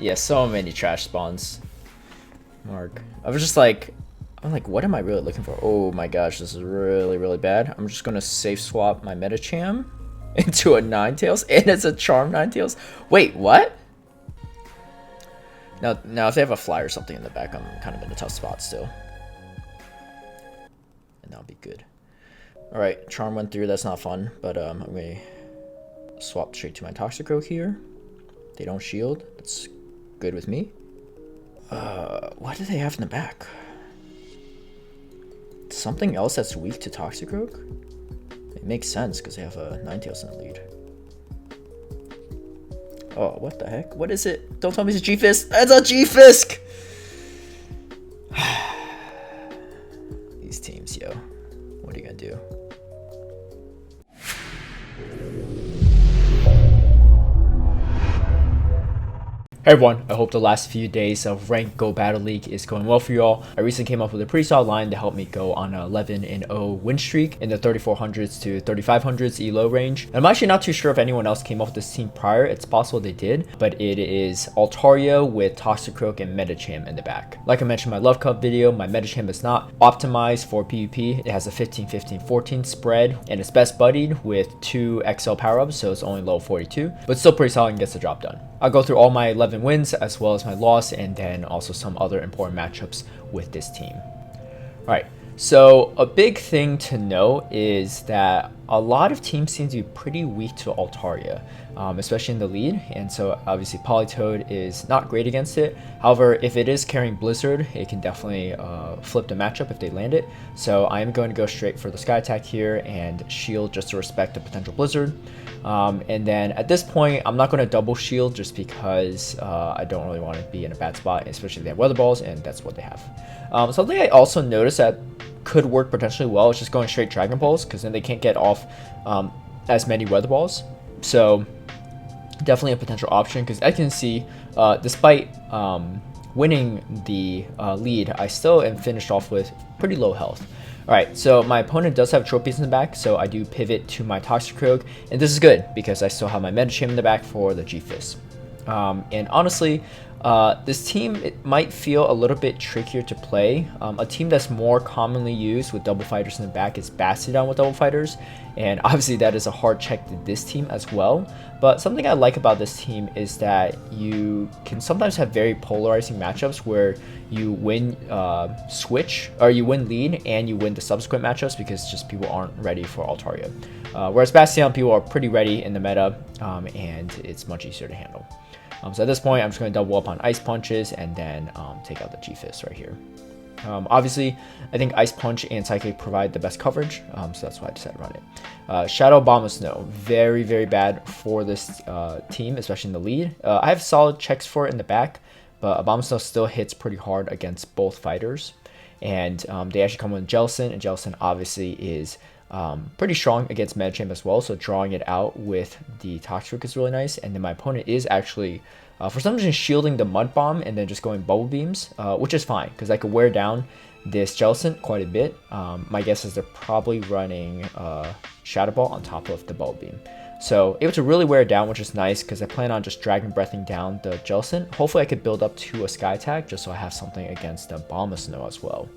Yeah, so many trash spawns. Mark. I'm like, what am I really looking for? Oh my gosh, this is really, really bad. I'm just gonna safe swap my Medicham into a Ninetales, and it's a Charm Ninetales. Wait, what? Now if they have a fly or something in the back, I'm kind of in a tough spot still. And that'll be good. Alright, Charm went through, that's not fun, but I'm gonna swap straight to my Toxicroak here. They don't shield, that's good with me. What do they have in the back? Something else that's weak to Toxicroak? It makes sense because they have a Ninetales in the lead. Oh, what the heck? What is it? Don't tell me it's a G-Fisk! It's a G-Fisk! These teams, yo. What are you gonna do? Hey everyone, I hope the last few days of Ranked Go Battle League is going well for you all. I recently came up with a pretty solid line to help me go on an 11-0 win streak in the 3400s to 3500s elo range. And I'm actually not too sure if anyone else came up with this team prior. It's possible they did, but it is Altaria with Toxicroak and Medicham in the back. Like I mentioned in my Love Cup video, my Medicham is not optimized for PvP. It has a 15-15-14 spread, and it's best buddied with 2 XL power-ups, so it's only level 42, but still pretty solid and gets the job done. I'll go through all my 11 wins as well as my loss, and then also some other important matchups with this team. Alright, so a big thing to note is that a lot of teams seem to be pretty weak to Altaria, especially in the lead, and so obviously Politoed is not great against it. However, if it is carrying Blizzard, it can definitely flip the matchup if they land it. So I am going to go straight for the Sky Attack here and shield just to respect the potential Blizzard. And then at this point, I'm not going to double shield just because I don't really want to be in a bad spot, especially if they have Weather Balls, and that's what they have. Something I also noticed that could work potentially well is just going straight Dragon Balls, because then they can't get off as many Weather Balls. So definitely a potential option, because I can see despite winning the lead, I still am finished off with pretty low health. Alright, so my opponent does have trophies in the back, so I do pivot to my Toxicroak, and this is good because I still have my Medicham in the back for the G-Fisk. And honestly, this team, it might feel a little bit trickier to play. A team that's more commonly used with double fighters in the back is Bastiodon with double fighters, and obviously that is a hard check to this team as well. But something I like about this team is that you can sometimes have very polarizing matchups where you win switch, or you win lead and you win the subsequent matchups because just people aren't ready for Altaria. Whereas Bastiodon, people are pretty ready in the meta, and it's much easier to handle. So at this point, I'm just going to double up on Ice Punches and then take out the G-Fisk right here. Obviously, I think Ice Punch and Psychic provide the best coverage, so that's why I decided to run it. Shadow Abomasnow, very, very bad for this team, especially in the lead. I have solid checks for it in the back, but Abomasnow still hits pretty hard against both fighters. And they actually come with Jellicent, and Jellicent obviously is pretty strong against Medicham as well, so drawing it out with the Toxicroak is really nice. And then my opponent is actually, for some reason, shielding the Mud Bomb and then just going Bubble Beams, which is fine, because I could wear down this Jellicent quite a bit. My guess is they're probably running Shadow Ball on top of the Bubble Beam. So able to really wear it down, which is nice, because I plan on just Dragon Breathing down the Jellicent. Hopefully I could build up to a Sky Attack, just so I have something against the Abomasnow as well.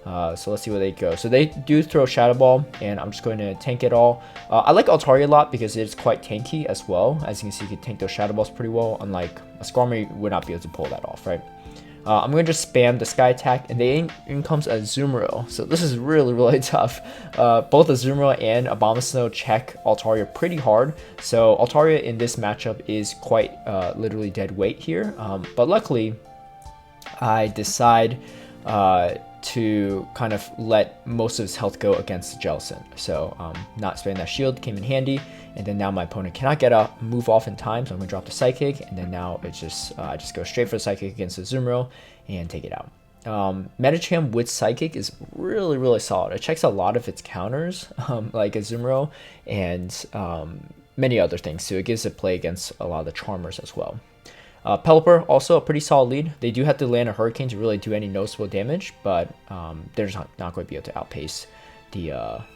So let's see where they go. So they do throw Shadow Ball, and I'm just going to tank it all. I like Altaria a lot because it's quite tanky as well. As you can see, you can tank those Shadow Balls pretty well, unlike a Skarmory would not be able to pull that off, right? I'm going to just spam the Sky Attack, and then in comes Azumarill. So this is really, really tough. Both Azumarill and Abomasnow check Altaria pretty hard. So Altaria in this matchup is quite literally dead weight here. But luckily, I decide to kind of let most of his health go against the Jellicent. So not spamming that shield came in handy. And then now my opponent cannot get a move off in time, so I'm going to drop the Psychic, and then now it's just I just go straight for the Psychic against the Azumarill and take it out. Medicham with Psychic is really, really solid. It checks a lot of its counters, like Azumarill, and many other things too. It gives it play against a lot of the Charmers as well. Pelipper, also a pretty solid lead. They do have to land a Hurricane to really do any noticeable damage, but they're just not going to be able to outpace the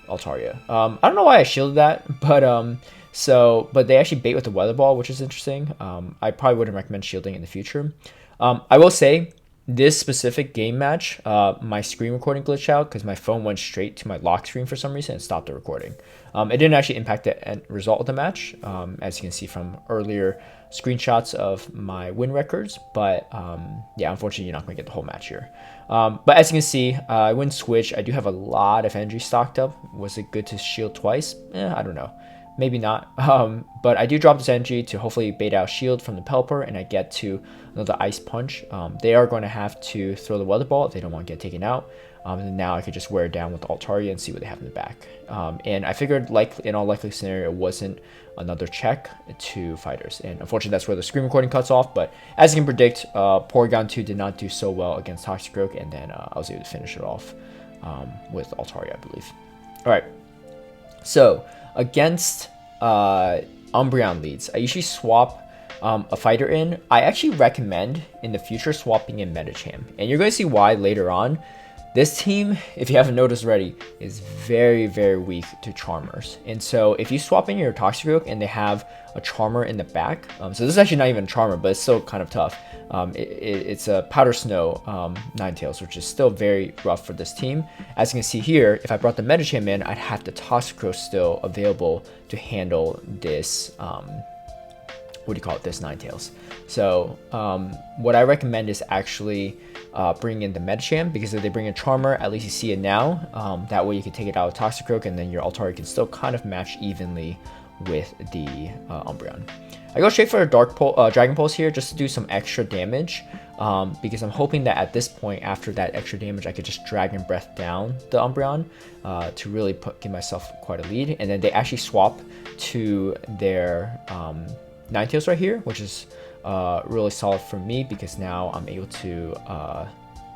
Altaria. I don't know why I shielded that, but they actually bait with the Weather Ball, which is interesting. I probably wouldn't recommend shielding in the future. I will say this specific game match, my screen recording glitched out because my phone went straight to my lock screen for some reason and stopped the recording. It didn't actually impact the end result of the match, as you can see from earlier screenshots of my win records. But yeah, unfortunately, you're not going to get the whole match here. But as you can see, I win switch. I do have a lot of energy stocked up. Was it good to shield twice? I don't know. Maybe not. But I do drop this energy to hopefully bait out shield from the Pelipper, and I get to another Ice Punch. They are going to have to throw the Weather Ball if they don't want to get taken out. And now I could just wear it down with the Altaria and see what they have in the back. And I figured, like in all likely scenario, it wasn't another check to fighters. And unfortunately, that's where the screen recording cuts off. But as you can predict, Porygon 2 did not do so well against Toxicroak, and then I was able to finish it off with Altaria, I believe. All right. So against Umbreon leads, I usually swap a fighter in. I actually recommend in the future swapping in Medicham, and you're going to see why later on. This team, if you haven't noticed already, is very, very weak to Charmers. And so if you swap in your Toxicroak and they have a Charmer in the back, so this is actually not even a Charmer, but it's still kind of tough. It's a Powder Snow Ninetales, which is still very rough for this team. As you can see here, if I brought the Medicham in, I'd have the Toxicroak still available to handle this, this Ninetales. So what I recommend is actually bring in the Medicham, because if they bring a Charmer, at least you see it now. That way you can take it out of Toxicroak, and then your Altaria can still kind of match evenly with the Umbreon. I go straight for a Dragon Pulse here just to do some extra damage, because I'm hoping that at this point, after that extra damage, I could just Dragon Breath down the Umbreon to really give myself quite a lead. And then they actually swap to their Ninetales right here, which is really solid for me, because now I'm able to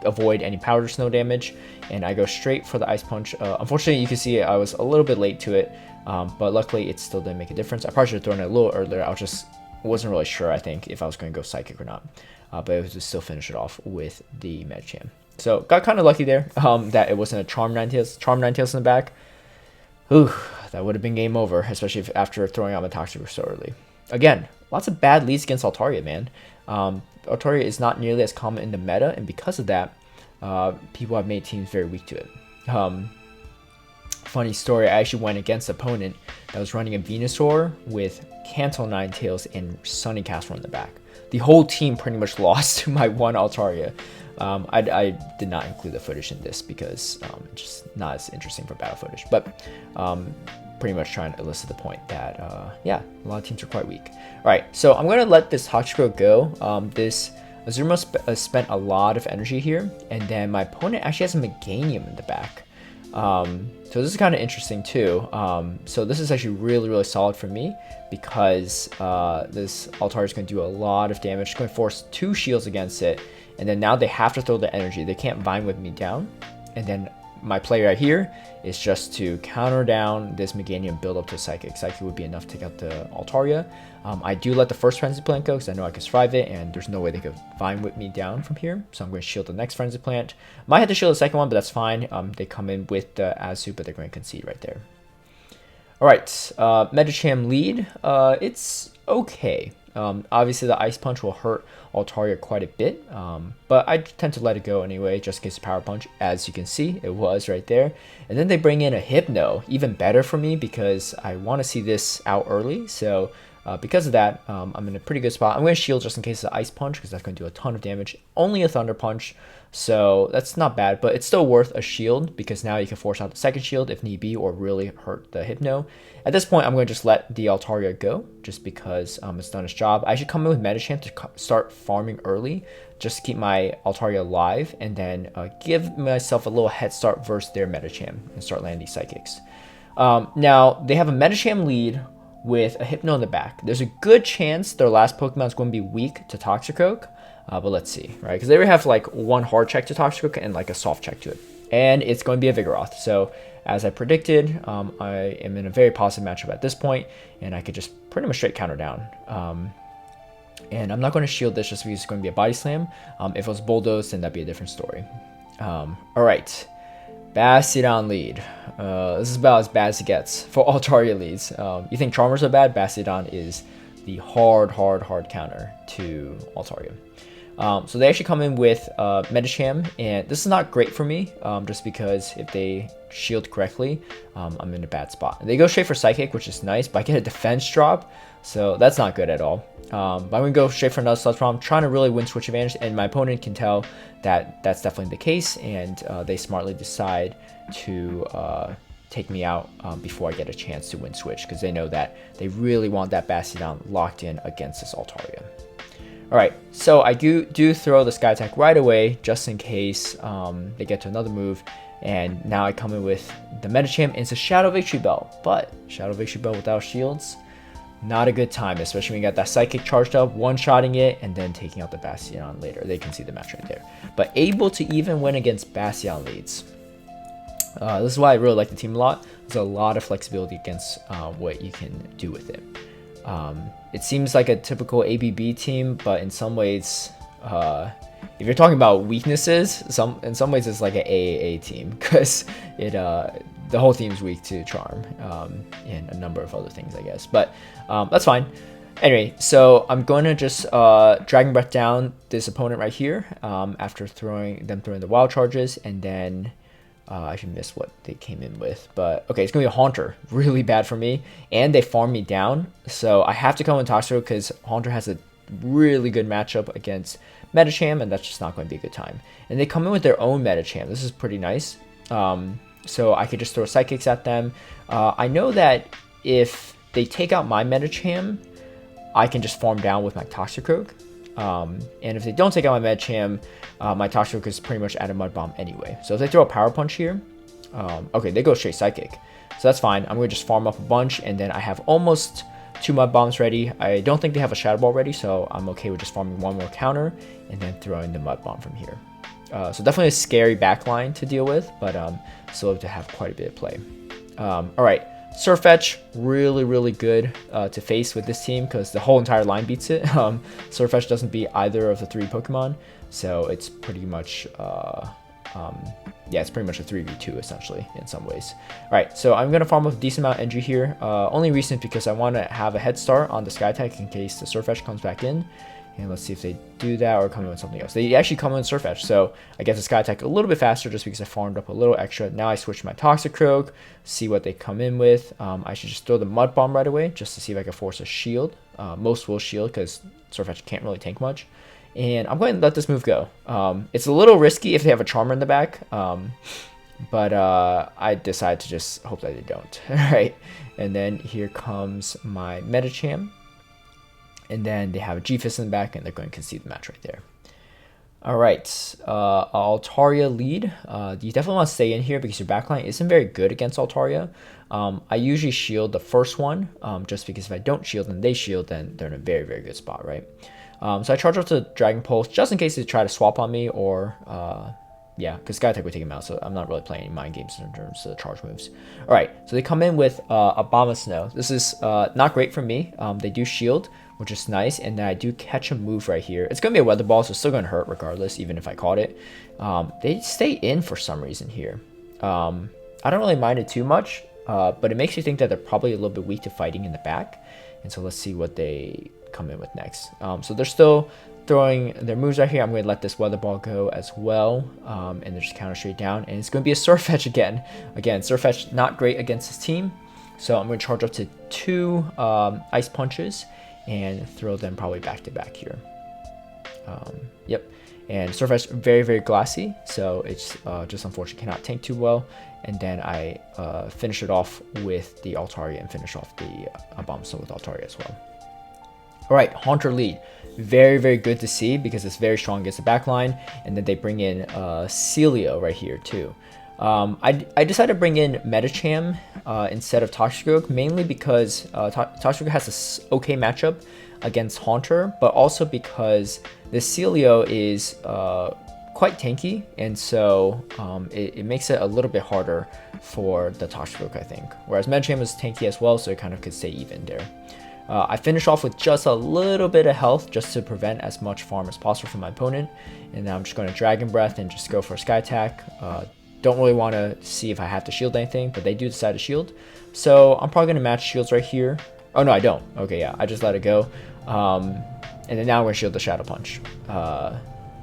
avoid any Powder Snow damage, and I go straight for the Ice Punch. Unfortunately, you can see I was a little bit late to it, but luckily it still didn't make a difference. I probably should have thrown it a little earlier. Wasn't really sure, I think, if I was going to go Psychic or not, but it was to still finish it off with the Medicham. So got kind of lucky there that it wasn't a Charm Ninetales in the back. Ooh, that would have been game over, especially after throwing out my Toxic so early. Again, lots of bad leads against Altaria, man. Altaria is not nearly as common in the meta, and because of that, people have made teams very weak to it. Funny story, I actually went against an opponent that was running a Venusaur with Canto Ninetales and Sunny Castle in the back. The whole team pretty much lost to my one Altaria. I did not include the footage in this because it's just not as interesting for battle footage. But pretty much trying to elicit the point that, yeah, a lot of teams are quite weak. All right, so I'm going to let this Toxicroak go. This Azumarill spent a lot of energy here, and then my opponent actually has a Meganium in the back. So this is kind of interesting too. So this is actually really, really solid for me, because this Altaria is going to do a lot of damage. It's going to force 2 shields against it, and then now they have to throw the energy. They can't Vine Whip me down, and then my play right here is just to counter down this Meganium, build up to Psychic. Psychic would be enough to take out the Altaria. I do let the first Frenzy Plant go because I know I can survive it, and there's no way they could Vine Whip me down from here. So I'm going to shield the next Frenzy Plant. Might have to shield the second one, but that's fine. They come in with the Azu, but they're going to concede right there. Alright, Medicham lead. It's okay. Obviously the Ice Punch will hurt Altaria quite a bit, but I tend to let it go anyway, just in case of Power Punch. As you can see, it was right there. And then they bring in a Hypno, even better for me because I want to see this out early. So because of that, I'm in a pretty good spot. I'm going to shield just in case of the Ice Punch because that's going to do a ton of damage. Only a Thunder Punch, so that's not bad, but it's still worth a shield because now you can force out the second shield if need be, or really hurt the Hypno. At this point, I'm going to just let the Altaria go just because it's done its job. I should come in with Medicham to start farming early just to keep my Altaria alive, and then give myself a little head start versus their Medicham and start landing these Psychics. Now, they have a Medicham lead with a Hypno in the back. There's a good chance their last Pokemon is going to be weak to Toxicroak, but let's see, right? Because they already have like one hard check to Toxicroak and like a soft check to it. And it's going to be a Vigoroth. So as I predicted, I am in a very positive matchup at this point, and I could just pretty much straight counter down. And I'm not going to shield this just because it's going to be a Body Slam. If it was Bulldoze, then that'd be a different story. All right. Bastiodon lead. This is about as bad as it gets for Altaria leads. You think Charmers are bad? Bastiodon is the hard counter to Altaria. So they actually come in with Medicham, and this is not great for me, just because if they shield correctly, I'm in a bad spot. They go straight for Psychic, which is nice, but I get a defense drop, so that's not good at all. But I'm going to go straight for another Sludge Bomb, trying to really win switch advantage, and my opponent can tell that that's definitely the case, and they smartly decide to take me out before I get a chance to win switch, because they know that they really want that Bastiodon locked in against this Altaria. Alright, so I do throw the Sky Attack right away, just in case they get to another move, and now I come in with the Medicham, and it's a Shadow Victory Bell, but Shadow Victory Bell without shields, not a good time, especially when you got that Psychic charged up, one-shotting it, and then taking out the Bastiodon later. They can see the match right there. But able to even win against Bastiodon leads. This is why I really like the team a lot. There's a lot of flexibility against what you can do with it. It seems like a typical ABB team, but in some ways, if you're talking about weaknesses, in some ways it's like an AAA team, because the whole team's weak to Charm and a number of other things, I guess. But that's fine. Anyway, so I'm going to just Dragon Breath down this opponent right here after throwing the Wild Charges, and then I should miss what they came in with, but okay, it's gonna be a Haunter, really bad for me, and they farm me down, so I have to come in Toxicroak because Haunter has a really good matchup against Medicham, and that's just not going to be a good time. And they come in with their own Medicham. This is pretty nice. So I could just throw Psychics at them. I know that if they take out my Medicham, I can just farm down with my Toxicroak. And if they don't take out my Medicham, my Toxicroak is pretty much at a Mud Bomb anyway. So if they throw a Power Punch here, okay, they go straight Psychic. So that's fine. I'm going to just farm up a bunch, and then I have almost 2 Mud Bombs ready. I don't think they have a Shadow Ball ready, so I'm okay with just farming one more counter, and then throwing the Mud Bomb from here. So definitely a scary backline to deal with, but still have to have quite a bit of play. Alright, Sirfetch'd, really good to face with this team, because the whole entire line beats it. Sirfetch'd doesn't beat either of the 3 Pokemon, so it's pretty much yeah, it's pretty much a 3v2 essentially in some ways. Alright, so I'm going to farm up a decent amount of energy here. Only reason because I want to have a head start on the Sky Attack in case the Sirfetch'd comes back in. And let's see if they do that or come in with something else. They actually come in with Sirfetch'd, so I get the Sky Attack a little bit faster just because I farmed up a little extra. Now I switch my Toxicroak, see what they come in with. I should just throw the Mud Bomb right away just to see if I can force a shield. Most will shield because Sirfetch'd can't really tank much. And I'm going to let this move go. It's a little risky if they have a Charmer in the back, but I decide to just hope that they don't. Alright, and then here comes my Medicham. And then they have a G-Fist in the back, and they're going to concede the match right there. Alright, Altaria lead. You definitely want to stay in here because your backline isn't very good against Altaria. I usually shield the first one, just because if I don't shield and they shield, then they're in a very good spot, right? So I charge up to Dragon Pulse just in case they try to swap on me, or yeah, because Sky Attack would take him out, so I'm not really playing any mind games in terms of charge moves. Alright, so they come in with Abomasnow. This is not great for me. They do shield, which is nice, and then I do catch a move right here. It's going to be a Weather Ball, so it's still going to hurt regardless, even if I caught it. They stay in for some reason here. I don't really mind it too much, but it makes you think that they're probably a little bit weak to fighting in the back. And so let's see what they come in with next. So they're still throwing their moves right here. I'm going to let this Weather Ball go as well, and they're just counter straight down. And it's going to be a Sirfetch'd again. Again, Sirfetch'd not great against his team, so I'm going to charge up to 2 Ice Punches and throw them probably back to back here. Yep, and Sirfetch'd very glassy, so it's just unfortunate cannot tank too well. And then I finish it off with the Altaria and finish off the Abomasnow with Altaria as well. Alright, Haunter lead. Very good to see because it's very strong against the backline. And then they bring in Celio right here too. I decided to bring in Medicham instead of Toxicroak, mainly because Toxicroak has an okay matchup against Haunter, but also because this Celio is quite tanky, and so it makes it a little bit harder for the Toxicroak, I think. Whereas Medicham is tanky as well, so it kind of could stay even there. I finish off with just a little bit of health just to prevent as much farm as possible from my opponent, and now I'm just going to Dragon Breath and just go for a Sky Attack. don't really want to see if I have to shield anything, but they do decide to shield. So I'm probably going to match shields right here. Oh, no, I don't. Okay, yeah, I just let it go. And then now we're going to shield the Shadow Punch.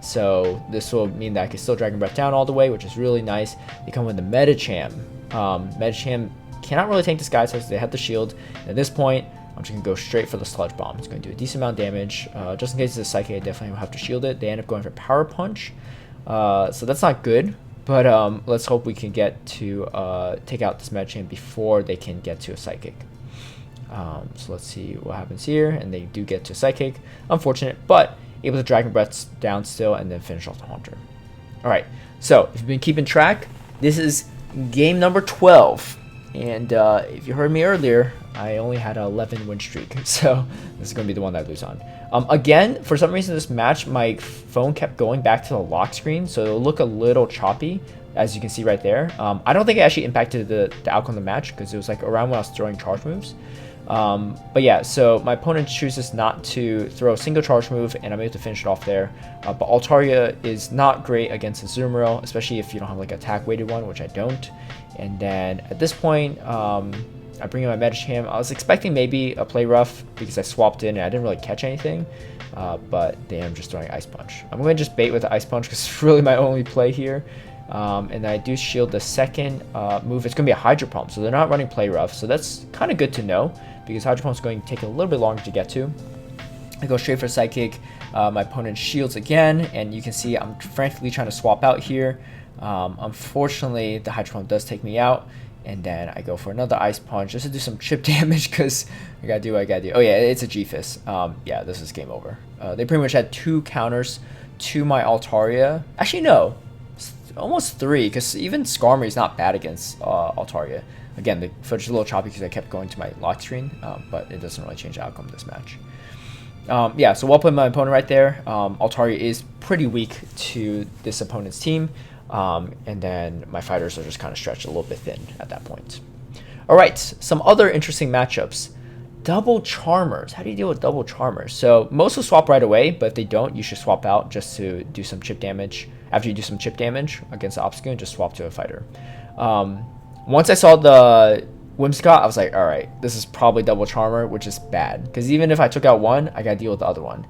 So this will mean that I can still Dragon Breath down all the way, which is really nice. They come with the Medicham. Medicham cannot really tank the Sky Attack, so they have the shield. And at this point, I'm just going to go straight for the Sludge Bomb. It's going to do a decent amount of damage. Just in case it's a Psychic, I definitely will have to shield it. They end up going for Power Punch. So that's not good. But let's hope we can get to take out this Medicham before they can get to a Psychic. So let's see what happens here. And they do get to Psychic. Unfortunate, but able to Dragon Breath down still and then finish off the Haunter. Alright, so if you've been keeping track, this is game number 12. And if you heard me earlier, I only had an 11 win streak. So this is going to be the one that I lose on. Again, for some reason this match, my phone kept going back to the lock screen. So it'll look a little choppy, as you can see right there. I don't think it actually impacted the outcome of the match, because it was like around when I was throwing charge moves. But yeah, so my opponent chooses not to throw a single charge move, and I'm able to finish it off there. But Altaria is not great against Azumarill, especially if you don't have like attack weighted one, which I don't. And then at this point, I bring in my Medicham. I was expecting maybe a play rough because I swapped in and I didn't really catch anything. But then I'm just throwing Ice Punch. I'm going to just bait with the Ice Punch because it's really my only play here. And I do shield the second move. It's going to be a Hydro Pump, so they're not running play rough. So that's kind of good to know, because Hydro Pump is going to take a little bit longer to get to. I go straight for Psychic. My opponent shields again, and you can see I'm frantically trying to swap out here. Unfortunately, the Hydro Pump does take me out, and then I go for another Ice Punch just to do some chip damage, because I gotta do what I gotta do. Oh yeah, it's a G-Fist. Yeah, this is game over. They pretty much had 2 counters to my Altaria. Actually, no. Almost 3, because even Skarmory is not bad against Altaria. Again, the footage is a little choppy because I kept going to my lock screen, but it doesn't really change the outcome of this match. Yeah, so well played my opponent right there. Altaria is pretty weak to this opponent's team, and then my fighters are just kind of stretched a little bit thin at that point. Alright, some other interesting matchups. Double Charmers. How do you deal with double Charmers? So most will swap right away, but if they don't, you should swap out just to do some chip damage. After you do some chip damage against the Obstagoon, just swap to a fighter. Once I saw the Whimsicott, I was like, alright, this is probably double Charmer, which is bad. Because even if I took out one, I gotta deal with the other one.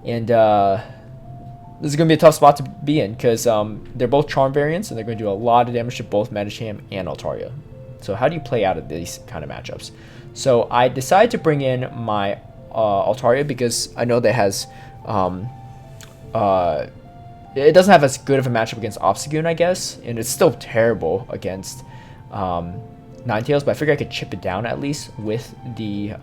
And this is going to be a tough spot to be in, because they're both Charm variants, and they're going to do a lot of damage to both Medicham and Altaria. So how do you play out of these kind of matchups? So I decided to bring in my Altaria, because I know that it has... it doesn't have as good of a matchup against Obstagoon, I guess, and it's still terrible against Ninetales, but I figured I could chip it down at least with the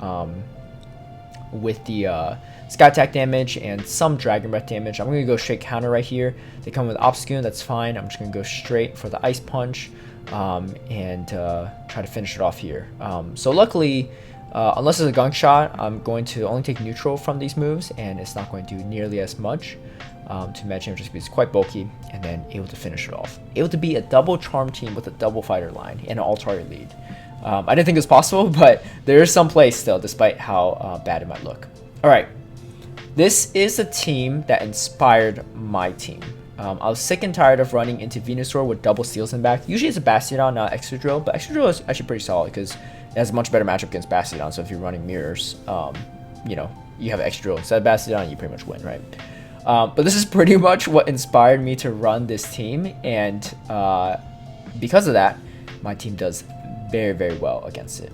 Sky Attack damage and some Dragon Breath damage. I'm going to go straight counter right here. They come with Obstagoon, that's fine. I'm just going to go straight for the Ice Punch and try to finish it off here. So luckily, unless it's a gunk shot, I'm going to only take neutral from these moves, and it's not going to do nearly as much to Medicham, just because it's quite bulky, and then able to finish it off. Able to be a double Charm team with a double fighter line and an Altaria lead. I didn't think it was possible, but there is some play still, despite how bad it might look. Alright, this is a team that inspired my team. I was sick and tired of running into Venusaur with double steals in back. Usually it's a Bastiodon, not Excadrill, but Excadrill is actually pretty solid because it has a much better matchup against Bastiodon. So if you're running mirrors, you know, you have Excadrill instead of Bastiodon, you pretty much win, right? But this is pretty much what inspired me to run this team, and because of that, my team does very, very well against it.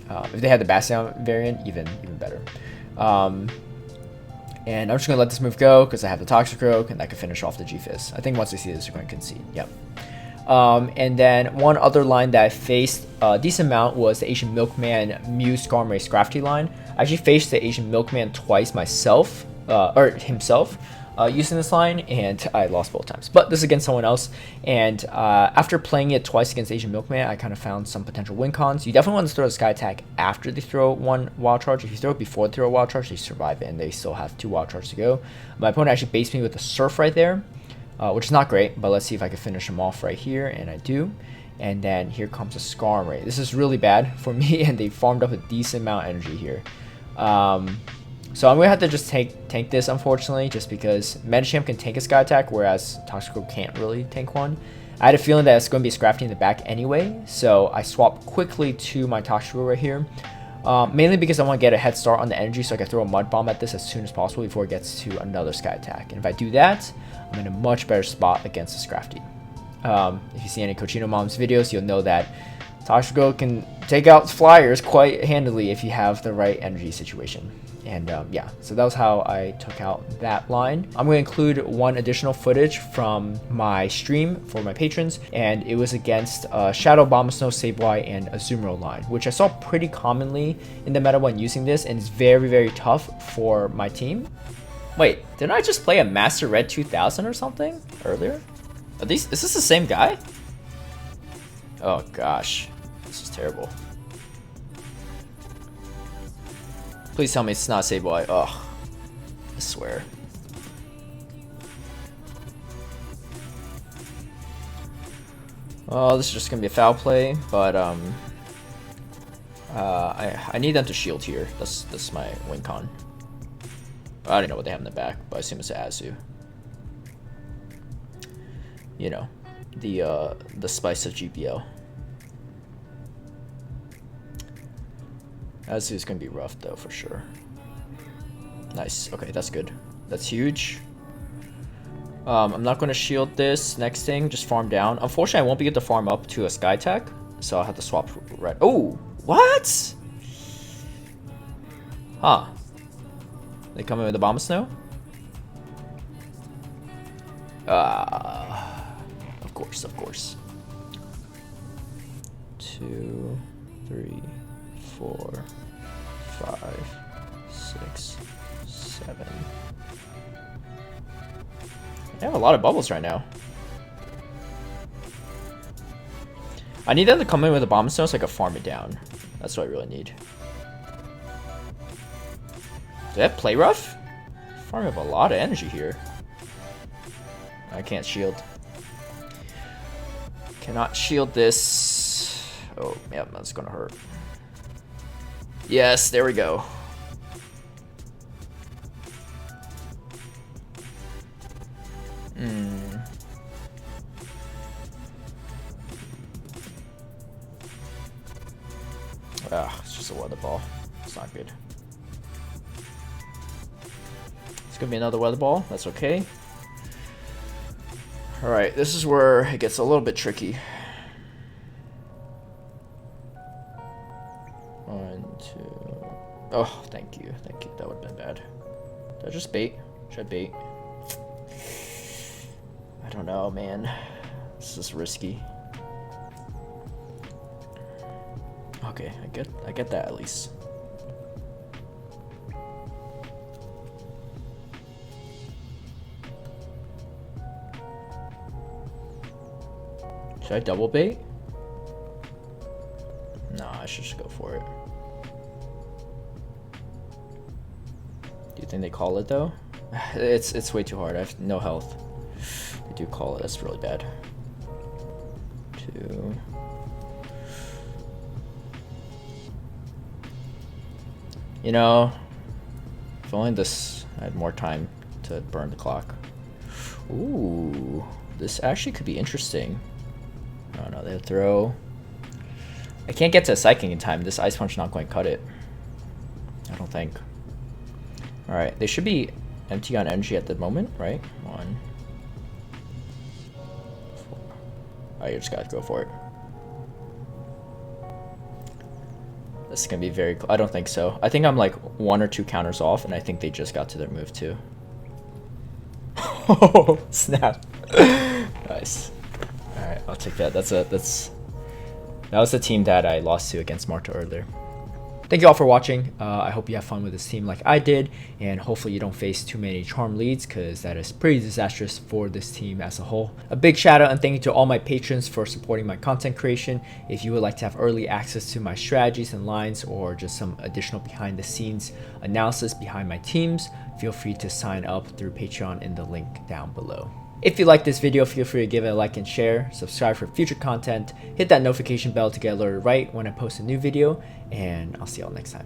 If they had the Bastiodon variant, even better. And I'm just going to let this move go because I have the Toxicroak, and I can finish off the G-Fist. I think once they see this, they're going to concede. Yep. And then one other line that I faced a decent amount was the Asian Milkman Mew Skarmory Scrafty line. I actually faced the Asian Milkman twice myself, or himself, using this line, and I lost both times. But this is against someone else, and after playing it twice against Asian Milkman, I kind of found some potential win cons. You definitely want to throw the Sky Attack after they throw one Wild Charge. If you throw it before they throw a Wild Charge, they survive it, and they still have 2 Wild Charges to go. My opponent actually based me with a Surf right there, which is not great, but let's see if I can finish him off right here, and I do. And then here comes a Skarmory. This is really bad for me, and they farmed up a decent amount of energy here. So I'm going to have to just tank this, unfortunately, just because Medicham can tank a Sky Attack, whereas Toxicroak can't really tank one. I had a feeling that it's going to be Scrafty in the back anyway, so I swapped quickly to my Toxtricity right here. Mainly because I want to get a head start on the energy so I can throw a Mud Bomb at this as soon as possible before it gets to another Sky Attack. And if I do that, I'm in a much better spot against the Scrafty. If you see any Cochino Mom's videos, you'll know that Toxtricity can take out flyers quite handily if you have the right energy situation. And yeah, so that was how I took out that line. I'm going to include one additional footage from my stream for my patrons, and it was against Shadow, Abomasnow, Sableye, and Azumarill line, which I saw pretty commonly in the meta when using this, and it's very, very tough for my team. Wait, didn't I just play a Master Red 2000 or something earlier? Is this the same guy? Oh gosh, this is terrible. Please tell me it's not Sableye. Oh, I swear. Oh, this is just gonna be a foul play, but I need them to shield here. That's my win con. I don't know what they have in the back, but I assume it's an Azu. You know, the spice of GPL. Azu's gonna be rough though for sure. Nice. Okay, that's good. That's huge. I'm not gonna shield this next thing. Just farm down. Unfortunately, I won't be able to farm up to a Sky Attack, so I'll have to swap red. Oh, what? Huh? They come in with the Abomasnow? Of course, of course. 2, 3, 4, 5, 6, 7. I have a lot of bubbles right now. I need them to come in with a Abomasnow so I can farm it down. That's what I really need. Do they have Play Rough? Farm up a lot of energy here. I can't shield. Cannot shield this. Oh, yeah, that's gonna hurt. Yes, there we go. It's just a weather ball. It's not good. It's gonna be another weather ball. That's okay. Alright, this is where it gets a little bit tricky. 1, 2. Oh, thank you. Thank you. That would have been bad. Did I just bait? Should I bait? I don't know, man. This is risky. Okay, I get that at least. Should I double bait? No, I should just go for it. Do you think they call it though? It's way too hard. I have no health. They do call it. That's really bad. 2. You know, if only this I had more time to burn the clock. Ooh, this actually could be interesting. Oh no, they throw. I can't get to a Psychic in time. This Ice Punch not going to cut it. I don't think. Alright, they should be empty on energy at the moment, right? 1, 4. Alright, you just gotta go for it. This is gonna be very. I don't think so. I think I'm like 1 or 2 counters off, and I think they just got to their move too. Oh snap! Nice. All right, I'll take that. That was the team that I lost to against Marta earlier. Thank you all for watching. I hope you have fun with this team like I did, and hopefully you don't face too many charm leads because that is pretty disastrous for this team as a whole. A big shout out and thank you to all my patrons for supporting my content creation. If you would like to have early access to my strategies and lines or just some additional behind the scenes analysis behind my teams, feel free to sign up through Patreon in the link down below. If you like this video, feel free to give it a like and share, subscribe for future content, hit that notification bell to get alerted right when I post a new video, and I'll see y'all next time.